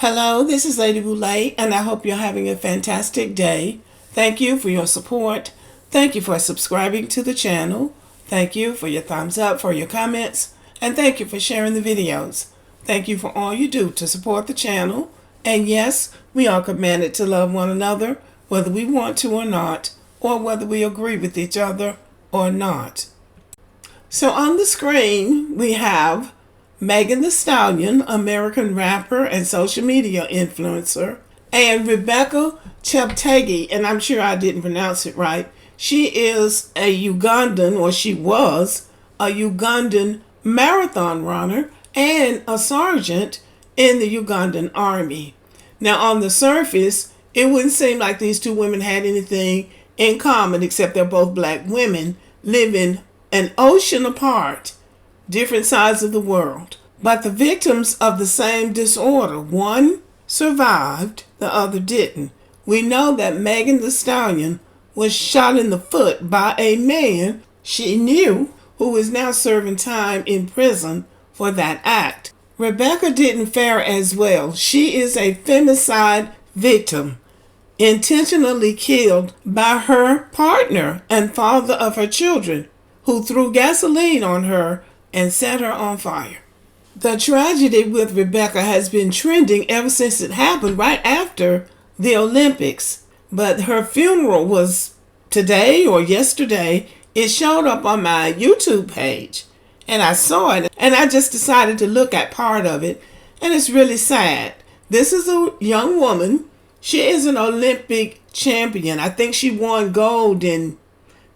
Hello, this is Lady Boulay, and I hope you're having a fantastic day. Thank you for your support. Thank you for subscribing to the channel. Thank you for your thumbs up, for your comments, and thank you for sharing the videos. Thank you for all you do to support the channel. And yes, we are commanded to love one another, whether we want to or not, or whether we agree with each other or not. So on the screen, we have Megan Thee Stallion, American rapper and social media influencer, and Rebecca Cheptegei, and I'm sure I didn't pronounce it right. She is a Ugandan, or she was a Ugandan marathon runner and a sergeant in the Ugandan army. Now, on the surface, it wouldn't seem like these two women had anything in common except they're both black women living an ocean apart, different sides of the world, but the victims of the same disorder. One survived, the other didn't. We know that Megan Thee Stallion was shot in the foot by a man she knew, who is now serving time in prison for that act. Rebecca didn't fare as well. She is a femicide victim, intentionally killed by her partner and father of her children, who threw gasoline on her and set her on fire. The tragedy with Rebecca has been trending ever since it happened right after the Olympics. But her funeral was today or yesterday. It showed up on my YouTube page and I saw it and I just decided to look at part of it, and it's really sad. This is a young woman. She is an Olympic champion. I think she won gold in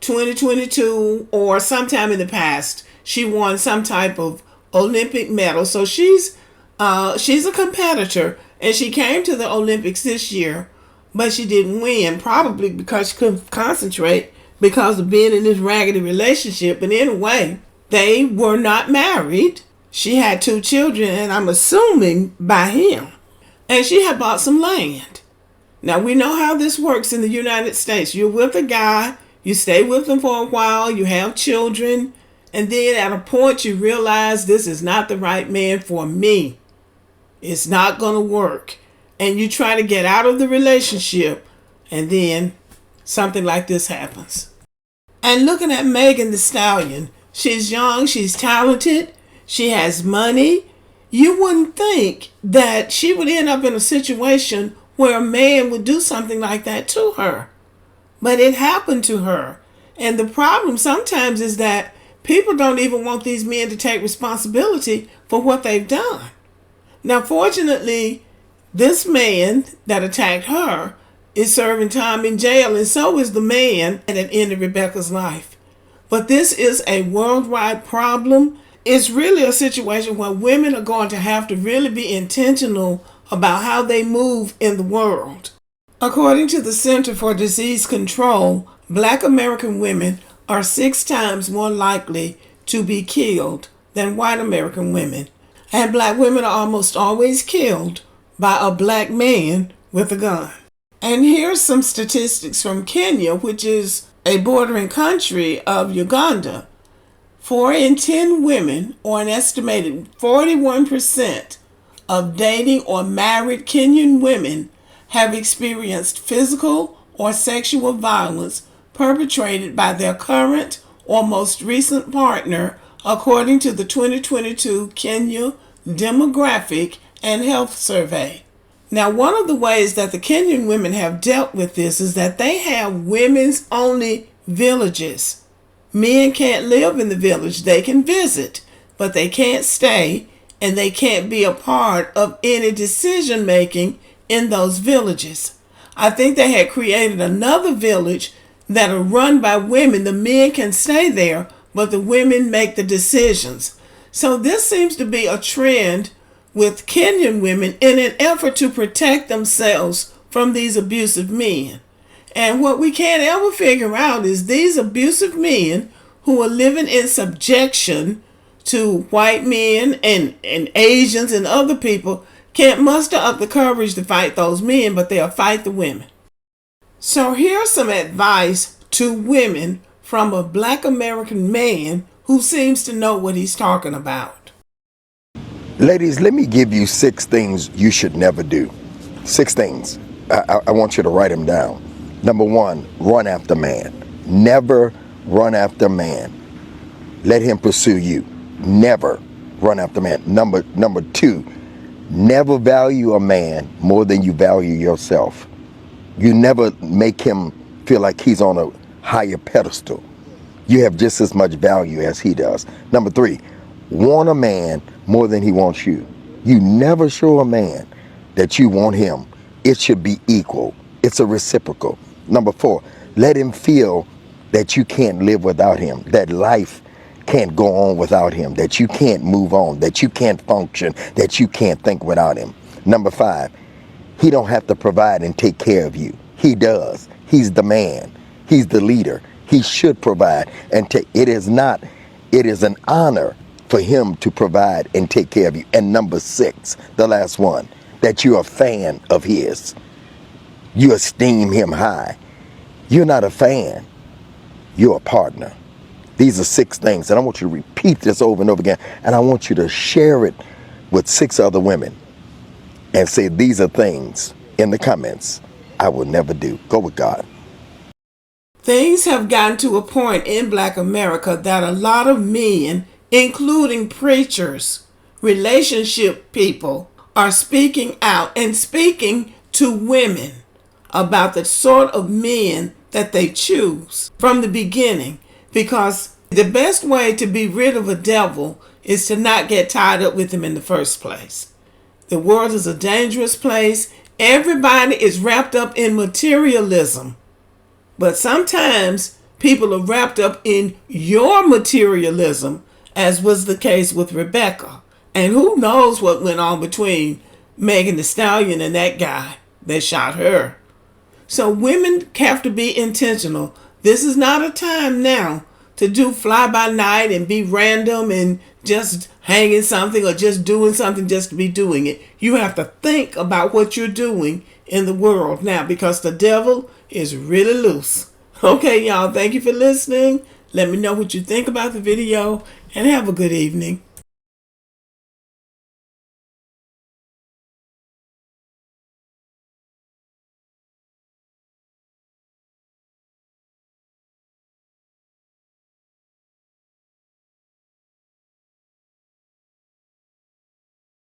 2022 or sometime in the past. She won some type of Olympic medal. So she's a competitor, and she came to the Olympics this year, but she didn't win, probably because she couldn't concentrate because of being in this raggedy relationship. But anyway, they were not married. She had 2 children, and I'm assuming by him. And she had bought some land. Now, we know how this works in the United States. You're with a guy, you stay with him for a while, you have children, and then at a point you realize this is not the right man for me. It's not going to work. And you try to get out of the relationship, and then something like this happens. And looking at Megan Thee Stallion, she's young, she's talented, she has money. You wouldn't think that she would end up in a situation where a man would do something like that to her. But it happened to her. And the problem sometimes is that people don't even want these men to take responsibility for what they've done. Now, fortunately, this man that attacked her is serving time in jail, and so is the man that ended Rebecca's life. But this is a worldwide problem. It's really a situation where women are going to have to really be intentional about how they move in the world. According to the Center for Disease Control, Black American women are 6 times more likely to be killed than white American women. And black women are almost always killed by a black man with a gun. And here's some statistics from Kenya, which is a bordering country of Uganda. 4 in 10 women, or an estimated 41% of dating or married Kenyan women, have experienced physical or sexual violence perpetrated by their current or most recent partner, according to the 2022 Kenya Demographic and Health Survey. Now, one of the ways that the Kenyan women have dealt with this is that they have women's only villages. Men can't live in the village. They can visit, but they can't stay, and they can't be a part of any decision making in those villages. I think they had created another village that are run by women. The men can stay there, but the women make the decisions. So this seems to be a trend with Kenyan women in an effort to protect themselves from these abusive men. And what we can't ever figure out is these abusive men who are living in subjection to white men and Asians and other people can't muster up the courage to fight those men, but they'll fight the women. So here's some advice to women from a black American man who seems to know what he's talking about. Ladies, let me give you 6 things you should never do. 6 things. I want you to write them down. Number 1, run after man. Never run after man. Let him pursue you. Never run after man. Number 2, never value a man more than you value yourself. You never make him feel like he's on a higher pedestal. You have just as much value as he does. Number 3, want a man more than he wants you. You never show a man that you want him. It should be equal. It's a reciprocal. Number 4, let him feel that you can't live without him, that life can't go on without him, that you can't move on, that you can't function, that you can't think without him. Number 5, he don't have to provide and take care of you. He does. He's the man. He's the leader. He should provide and take. It is an honor for him to provide and take care of you. And number 6, the last one, that you're a fan of his. You esteem him high. You're not a fan. You're a partner. These are 6 things. And I want you to repeat this over and over again. And I want you to share it with 6 other women and say, these are things in the comments I will never do. Go with God. Things have gotten to a point in Black America that a lot of men, including preachers, relationship people, are speaking out and speaking to women about the sort of men that they choose from the beginning, because the best way to be rid of a devil is to not get tied up with him in the first place. The world is a dangerous place. Everybody is wrapped up in materialism. But sometimes people are wrapped up in your materialism, as was the case with Rebecca. And who knows what went on between Megan Thee Stallion and that guy that shot her. So women have to be intentional. This is not a time now to do fly by night and be random and just hanging something or just doing something just to be doing it. You have to think about what you're doing in the world now, because the devil is really loose. Okay, y'all, thank you for listening. Let me know what you think about the video and have a good evening.